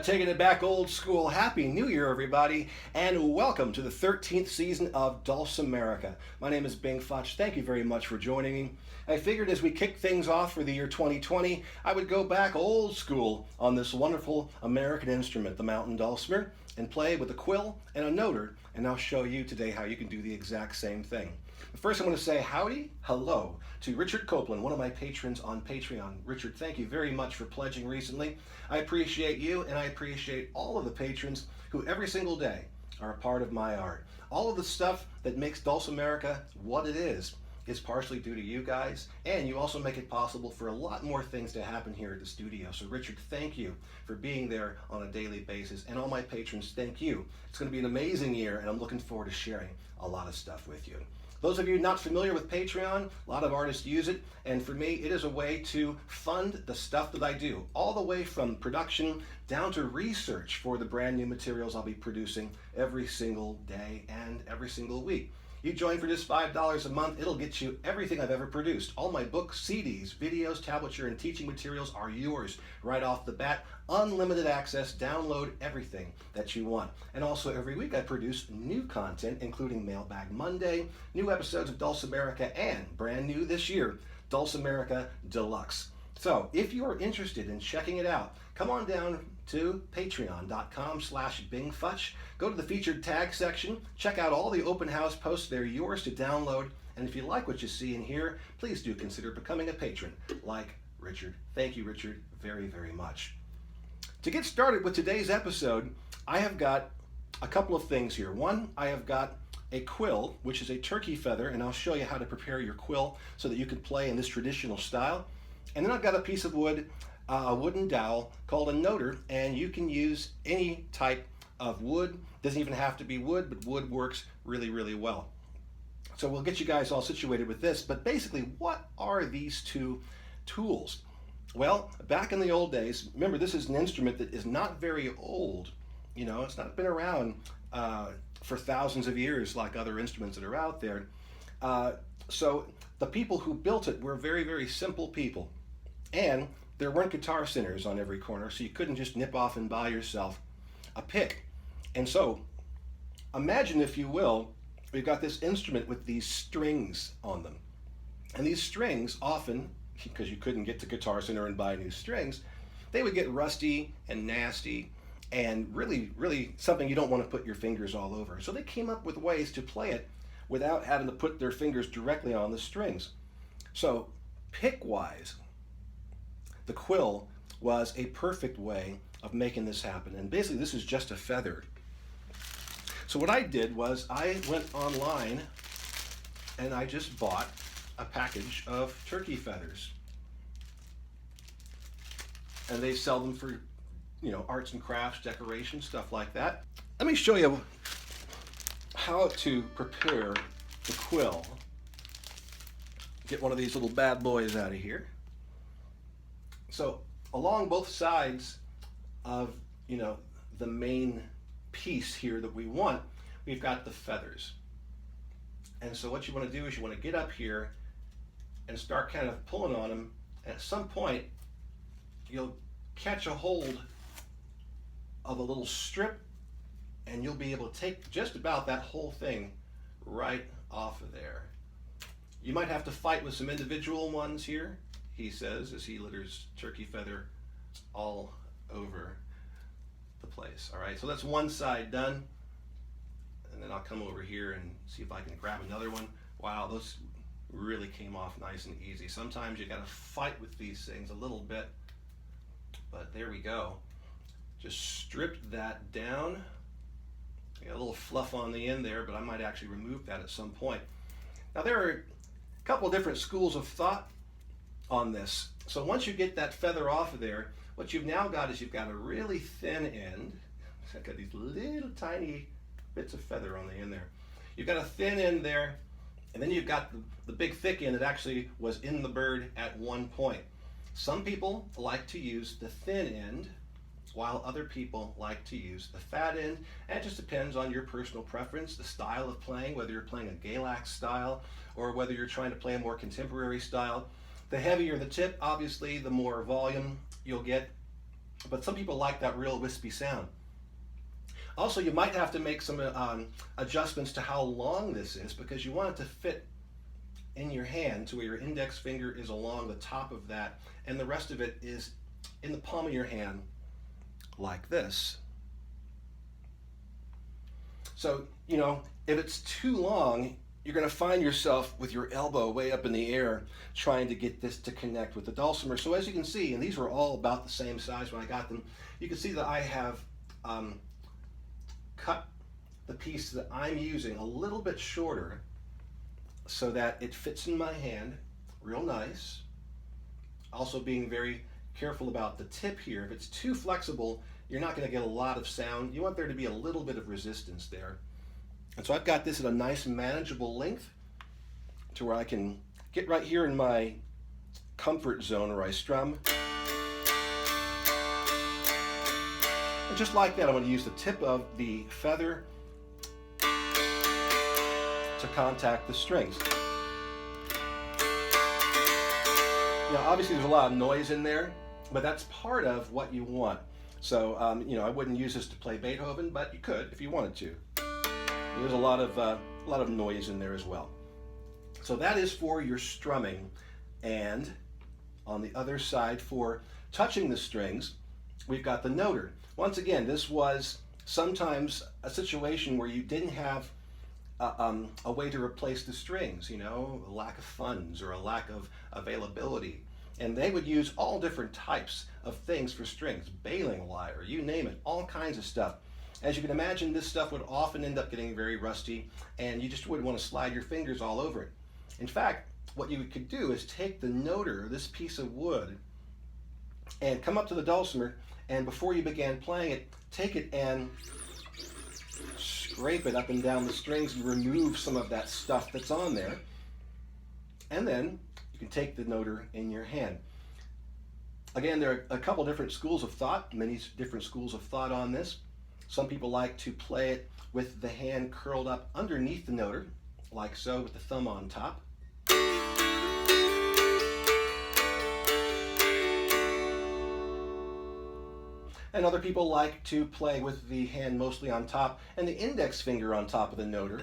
Taking it back old school. Happy New Year, everybody, and welcome to the 13th season of Dulcimerica. My name is Futch. Thank you very much for joining me. I figured as we kick things off for the year 2020, I would go back old school on this wonderful American instrument, the mountain dulcimer, and play with a quill and a noter, and I'll show you today how you can do the exact same thing. But first, I want to say howdy, hello, to Richard Copeland, one of my patrons on Patreon. Richard, thank you very much for pledging recently. I appreciate you, and I appreciate all of the patrons who every single day are a part of my art. All of the stuff that makes Dulcimerica what it is partially due to you guys, and you also make it possible for a lot more things to happen here at the studio. So Richard, thank you for being there on a daily basis, and all my patrons, thank you. It's going to be an amazing year, and I'm looking forward to sharing a lot of stuff with you. Those of you not familiar with Patreon, a lot of artists use it, and for me, it is a way to fund the stuff that I do, all the way from production down to research for the brand new materials I'll be producing every single day and every single week. You join for just $5 a month, it'll get you everything I've ever produced. All my books, CDs, videos, tablature, and teaching materials are yours right off the bat. Unlimited access, download everything that you want. And also every week I produce new content, including Mailbag Monday, new episodes of Dulcimerica, and brand new this year, Dulcimerica Deluxe. So if you're interested in checking it out, come on down to patreon.com/bingfutch. Go to the featured tag section, check out all the open house posts. They're yours to download. And if you like what you see in here, please do consider becoming a patron like Richard. Thank you, Richard, very, very much. To get started with today's episode, I have got a couple of things here. One, I have got a quill, which is a turkey feather, and I'll show you how to prepare your quill so that you can play in this traditional style. And then I've got a piece of wood, a wooden dowel called a noter, and you can use any type of wood. Doesn't even have to be wood, but wood works really, really well. So we'll get you guys all situated with this, but basically, what are these two tools? Well, back in the old days, remember, this is an instrument that is not very old. You know, it's not been around for thousands of years like other instruments that are out there. So the people who built it were very, very simple people. And there weren't guitar centers on every corner, so you couldn't just nip off and buy yourself a pick. And so, imagine, if you will, we've got this instrument with these strings on them. And these strings often, because you couldn't get to Guitar Center and buy new strings, they would get rusty and nasty and really, really something you don't want to put your fingers all over. So they came up with ways to play it without having to put their fingers directly on the strings. So pick-wise, the quill was a perfect way of making this happen. And basically this is just a feather. So what I did was I went online and I just bought a package of turkey feathers. And they sell them for, you know, arts and crafts, decoration, stuff like that. Let me show you how to prepare the quill. Get one of these little bad boys out of here. So along both sides of, you know, the main piece here that we want, we've got the feathers. And so what you want to do is you want to get up here and start kind of pulling on them. And at some point, you'll catch a hold of a little strip and you'll be able to take just about that whole thing right off of there. You might have to fight with some individual ones here, he says, as he litters turkey feather all over the place. All right, so that's one side done. And then I'll come over here and see if I can grab another one. Wow, those really came off nice and easy. Sometimes you gotta fight with these things a little bit, but there we go. Just stripped that down. Got a little fluff on the end there, but I might actually remove that at some point. Now there are a couple different schools of thought on this. So once you get that feather off of there, what you've now got is you've got a really thin end. I've got these little tiny bits of feather on the end there. You've got a thin end there, and then you've got the big thick end that actually was in the bird at one point. Some people like to use the thin end, while other people like to use the fat end. And it just depends on your personal preference, the style of playing, whether you're playing a Galax style or whether you're trying to play a more contemporary style. The heavier the tip, obviously, the more volume you'll get. but some people like that real wispy sound. Also, you might have to make some adjustments to how long this is, because you want it to fit in your hand to where your index finger is along the top of that and the rest of it is in the palm of your hand like this. So, you know, if it's too long, you're going to find yourself with your elbow way up in the air trying to get this to connect with the dulcimer. So as you can see, and these were all about the same size when I got them, you can see that I have cut the piece that I'm using a little bit shorter so that it fits in my hand real nice. Also being very careful about the tip here. If it's too flexible, you're not going to get a lot of sound. You want there to be a little bit of resistance there. And so I've got this at a nice manageable length to where I can get right here in my comfort zone where I strum. And just like that, I'm going to use the tip of the feather to contact the strings. Now, obviously there's a lot of noise in there, but that's part of what you want. So, you know, I wouldn't use this to play Beethoven, but you could if you wanted to. There's a lot of noise in there as well. So that is for your strumming. And on the other side, for touching the strings, we've got the noter. Once again, this was sometimes a situation where you didn't have a way to replace the strings, you know, a lack of funds or a lack of availability. And they would use all different types of things for strings, baling wire, you name it, all kinds of stuff. As you can imagine, this stuff would often end up getting very rusty, and you just wouldn't want to slide your fingers all over it. In fact, what you could do is take the noter, this piece of wood, and come up to the dulcimer, and before you began playing it, take it and scrape it up and down the strings and remove some of that stuff that's on there. And then you can take the noter in your hand. Again, there are a couple different schools of thought, many different schools of thought on this. Some people like to play it with the hand curled up underneath the noter, like so, with the thumb on top. And other people like to play with the hand mostly on top and the index finger on top of the noter.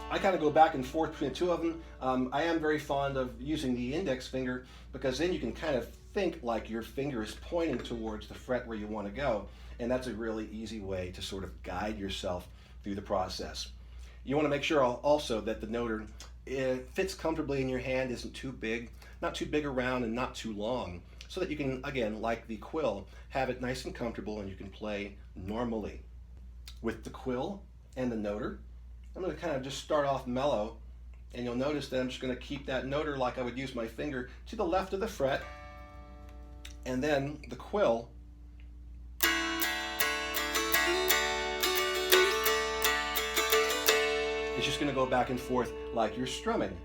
I kind of go back and forth between the two of them. I am very fond of using the index finger because then you can kind of think like your finger is pointing towards the fret where you want to go, and that's a really easy way to sort of guide yourself through the process. You want to make sure also that the noter fits comfortably in your hand, isn't too big, not too big around and not too long, so that you can, again, like the quill, have it nice and comfortable and you can play normally. With the quill and the noter, I'm going to kind of just start off mellow, and you'll notice that I'm just going to keep that noter like I would use my finger to the left of the fret, and then the quill is just going to go back and forth like you're strumming.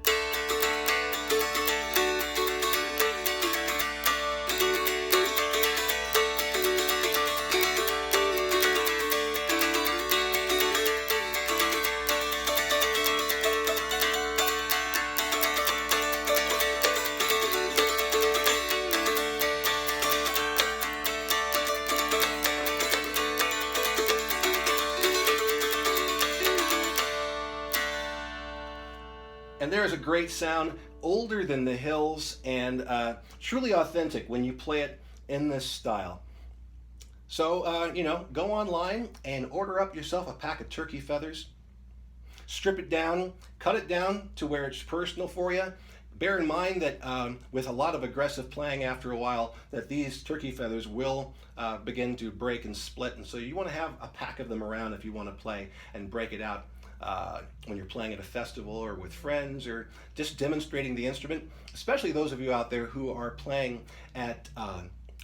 And there is a great sound, older than the hills, and truly authentic when you play it in this style. So, you know, go online and order up yourself a pack of turkey feathers. Strip it down, cut it down to where it's personal for you. Bear in mind that with a lot of aggressive playing after a while, that these turkey feathers will begin to break and split. And so you want to have a pack of them around if you want to play and break it out. When you're playing at a festival or with friends or just demonstrating the instrument, especially those of you out there who are playing at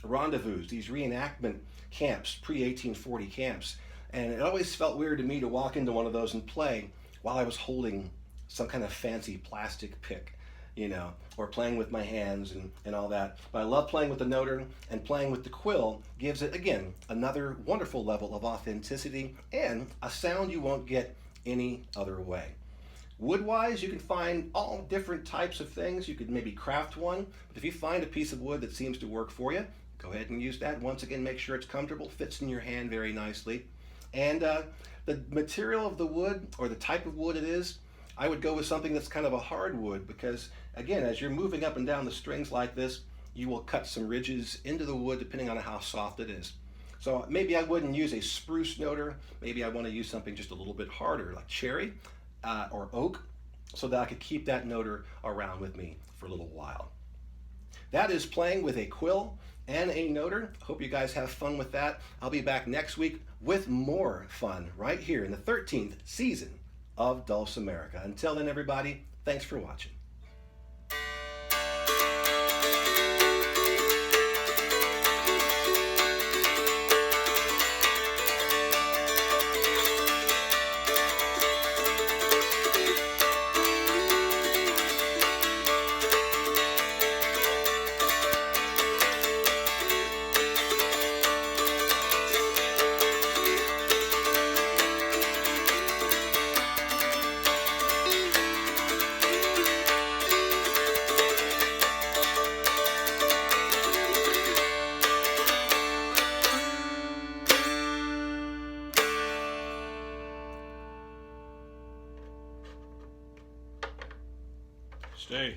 rendezvous, these reenactment camps, pre-1840 camps. And it always felt weird to me to walk into one of those and play while I was holding some kind of fancy plastic pick, you know, or playing with my hands and all that. But I love playing with the noter, and playing with the quill gives it, again, another wonderful level of authenticity and a sound you won't get any other way. Wood-wise, you can find all different types of things. You could maybe craft one, but if you find a piece of wood that seems to work for you, go ahead and use that. Once again, make sure it's comfortable, fits in your hand very nicely. And the material of the wood, or the type of wood it is, I would go with something that's kind of a hardwood, because again, as you're moving up and down the strings like this, you will cut some ridges into the wood depending on how soft it is. So maybe I wouldn't use a spruce noter. Maybe I want to use something just a little bit harder, like cherry or oak, so that I could keep that noter around with me for a little while. That is playing with a quill and a noter. Hope you guys have fun with that. I'll be back next week with more fun right here in the 13th season of Dulcimerica. Until then, everybody, thanks for watching. Stay.